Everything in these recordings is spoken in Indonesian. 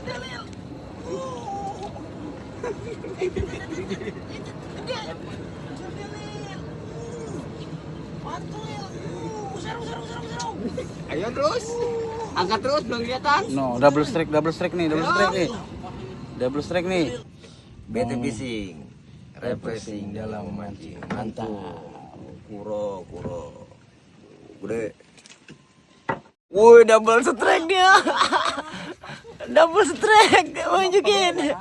Delil. Ayo terus. Angkat terus belum kelihatan. No, double strike nih, double strike nih. BT Fishing, refreshing dalam memancing. Mantap. Kuro. Gede. Woi, double strike dia. Double strike, tunjukin.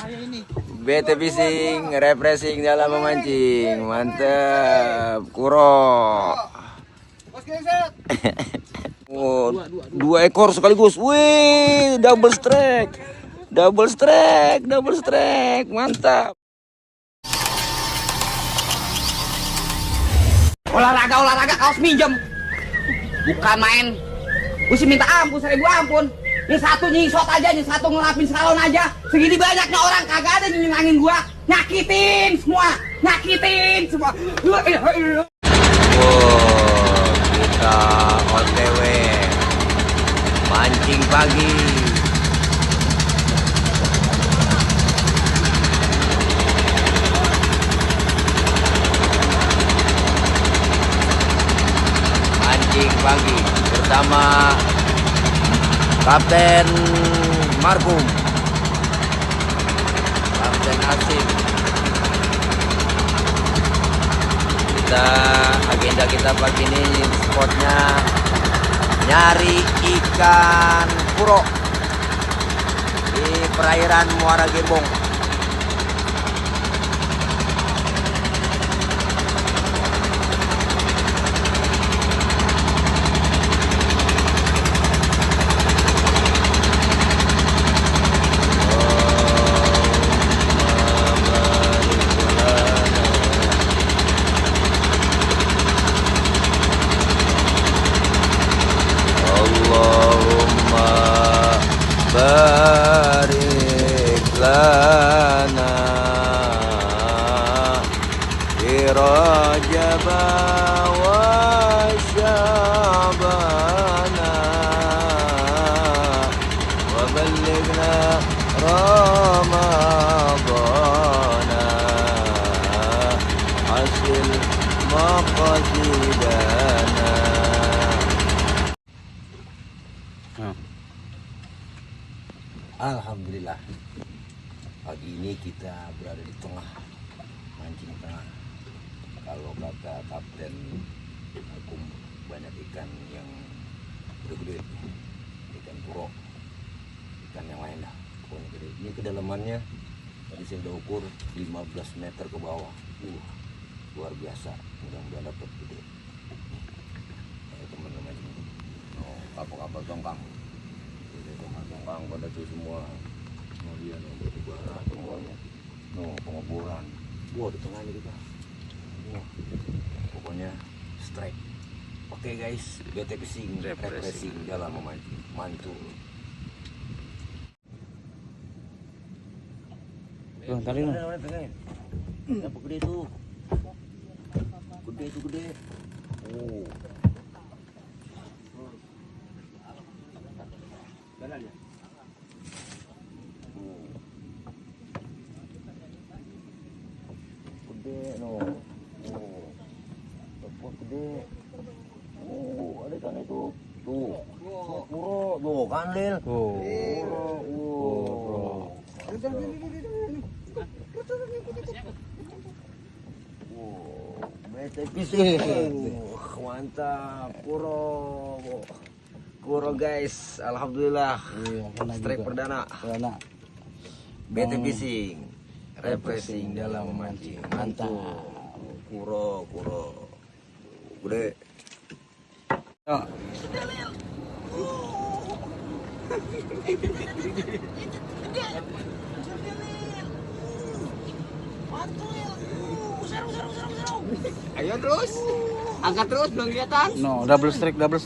BT Fishing, refreshing dalam memancing. Mantap. Kuro. Oh, 2 ekor sekaligus. Wih, double strike. Mantap. Olahraga kaos minjem. Bukan main. Gue sih minta ampun, 1000 ampun. Ini satu nyisot aja, ini satu ngelapin salon aja. Segini banyaknya orang kagak ada nyenangin gua. Nyakitin semua. Wow, kita OTW mancing pagi. Mancing pagi bersama Kapten Markum, Kapten Asim. Agenda kita pagi ini spotnya nyari ikan kuro di perairan Muara Gembong. Barik lana fi Rajab wa Sya'bana wa ballighna Ramadana hasil maqasidana. Alhamdulillah, pagi ini kita berada di tengah, mancing tengah. Kalau kata Kapten Markum, banyak ikan yang gede-gede, ikan puro, ikan yang lain dah, pokoknya gede. Ini kedalamannya tadi saya udah ukur 15 meter ke bawah. Luar biasa, mudah-mudahan dapat gede. Teman-teman, kapal-kapal tongkang. Tongkang pada tuh semua, kemudian batu bara semuanya, pengeboran. Wah, di tengah ini kita. Wah, pokoknya strike. Oke guys, BT Fishing, refreshing dalam memancing. Mantul. Tadi lo. Apa gede tuh? Gede. Oh. Gede. Ada ikan itu. Tuh. Kuro. Tuh kan, Lil. Kuro. BT Fishing. Mantap. Kuro guys. Alhamdulillah. Strike perdana. BT Fishing, refreshing dalam memancing. Mantap. Kuro. Gede. Ayo terus. Angkat terus belum kelihatan. No, double strike nih, double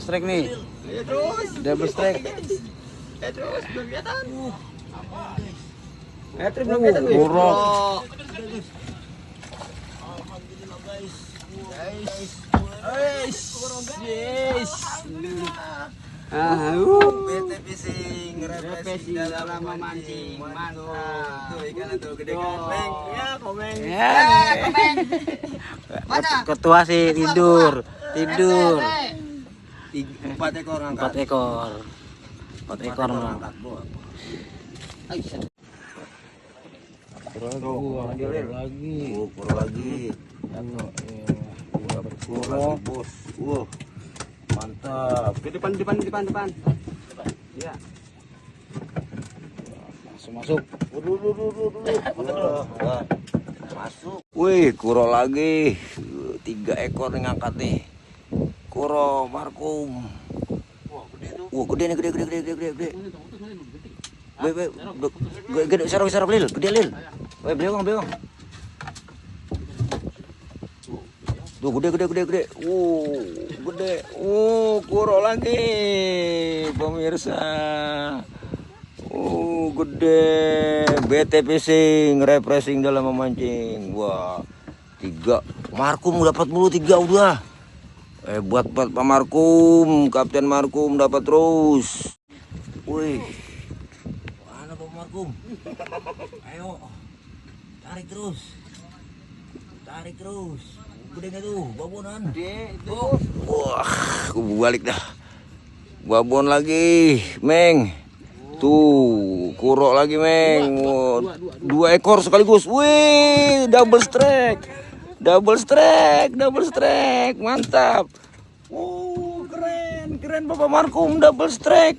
strike nih. Ayo terus. Double strike. Terus belum kelihatan. Belum kelihatan. Kuro. Alhamdulillah guys. Yes. BT Fishing. refreshing dalam memancing. Mantap. Tuh ikan tuh gede kan. Meng, ya komeng. Ya. Mana? Ketua sih tidur. 4 ekor angkat. 4 ekor. 4 ekor mah. angkat, Bro. Lagi. Kurang lagi. Kurang bos. Mantap. Ke depan. Ya. Masuk. Masuk. Wih, kuro lagi. 3 ekor nih ngangkat nih. Kuro markum. Wah, gede nih, gede. Gede, sarap lil, gede lil. Weh, beong. Tuh, gede. Gede. Kuro lagi, pemirsa. Gede. BT fishing, refreshing dalam memancing. Wah, 3. Markum dapat mulu 3 udah. Buat Pak Markum, Kapten Markum dapat terus. Wih, mana Pak Markum? Ayo, tarik terus. Gede nggak tuh, babonan? Gede itu. Wah, aku balik dah. Babon lagi, Meng. Tuh, kuro lagi, Meng. 2 ekor sekaligus. Wih, double strike, mantap. Keren Bapak Markum, double strike.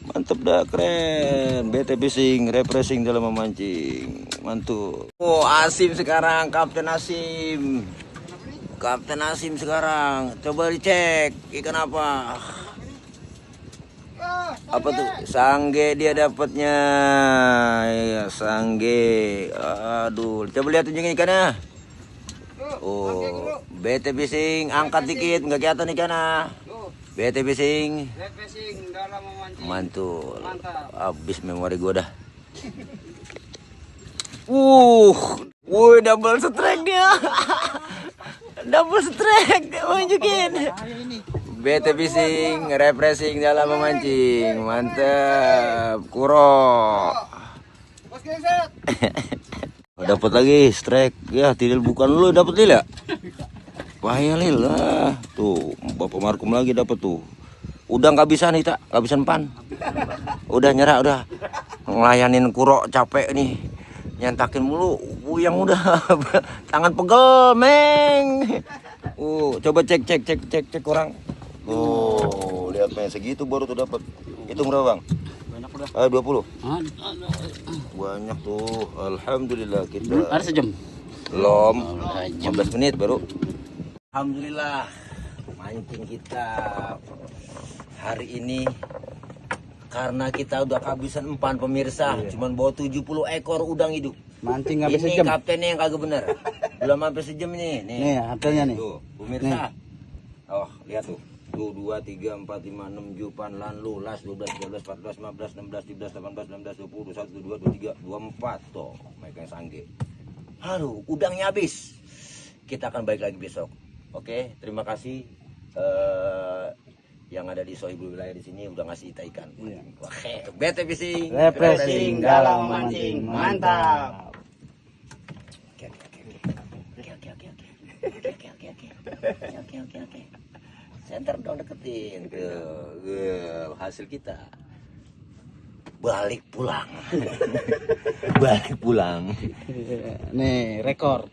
Mantap dah, keren. BT fishing, refreshing dalam memancing. Mantul. Asim sekarang, Kapten Asim sekarang. Coba dicek ikan apa? Apa tuh? Sangge dia dapatnya. Ya, sangge. Aduh, coba lihat tunjukin ikannya. BT fishing, angkat dikit, nggak kelihatan ikannya. BT fishing. Mantul. Habis memori gua dah. Double strike dia. Double strike, tunjukin. BT fishing, refreshing dalam memancing. Mantap. Kuro. Dapat lagi strike. Ya, Tidil bukan lu dapat Lil ya? Bahaya Lil lah. Tuh, Bapak Markum lagi dapat tuh. Udah nggak bisa nih, tak. Nggak bisa empan. Udah nyerah, udah. Ngelayanin kuro capek nih. Nyantakin mulu. Yang udah tangan pegel, Meng. Coba cek orang. Lihat Meng, segitu baru tuh dapat. Hitung berapa, Bang? Banyak udah. 20. Banyak tuh. Alhamdulillah kita. Ada sejam. Belum. 15 menit baru. Alhamdulillah. Mancing kita hari ini karena kita udah kehabisan empan pemirsa. Cuman bawa 70 ekor udang hidup. Mancing habis Ini sejam. kaptennya yang kagak bener. Belum sampai sejam nih. Nih, hasilnya nih. Tuh, pemirsa. Lihat tuh. Tuh 2, 3, 4, 5, 6, 7, lalu las 12, 13, 14, 15, 16, 17, 18, 19, 20, 21, 22, 23, 24 tuh. Mereka yang sangge. Aduh, udangnya habis. Kita akan balik lagi besok. Oke, terima kasih yang ada di Sohibul Wilayah di sini udah ngasih kita ikan. Oke, BT fishing, Refreshing dalam memancing. Mantap. Oke. Center dong, deketin ke hasil kita. Balik pulang. Nih, rekor.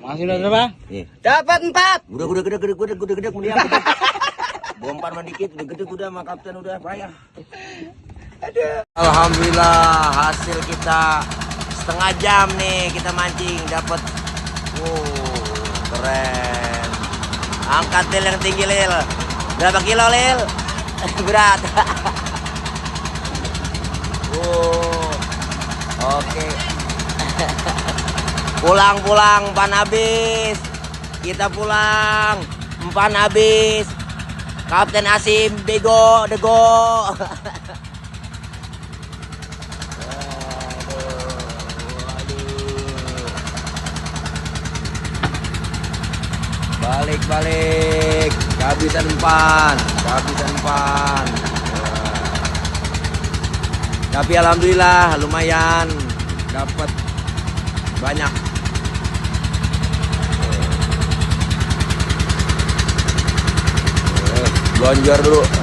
Masih udah berapa? Nih. Dapat 4. Udah gede kemudian. Bompan mah dikit, udah gede udah sama kapten udah payah. Alhamdulillah hasil kita setengah jam nih kita mancing dapat. Keren. Angkat Lil yang tinggi Lil. Berapa kilo Lil? Berat. Oke. Pulang empan habis. Kita pulang empan habis. Kapten Asim dego. Balik. Kehabisan umpan. Wah. Tapi alhamdulillah lumayan dapat banyak. Lonjor dulu.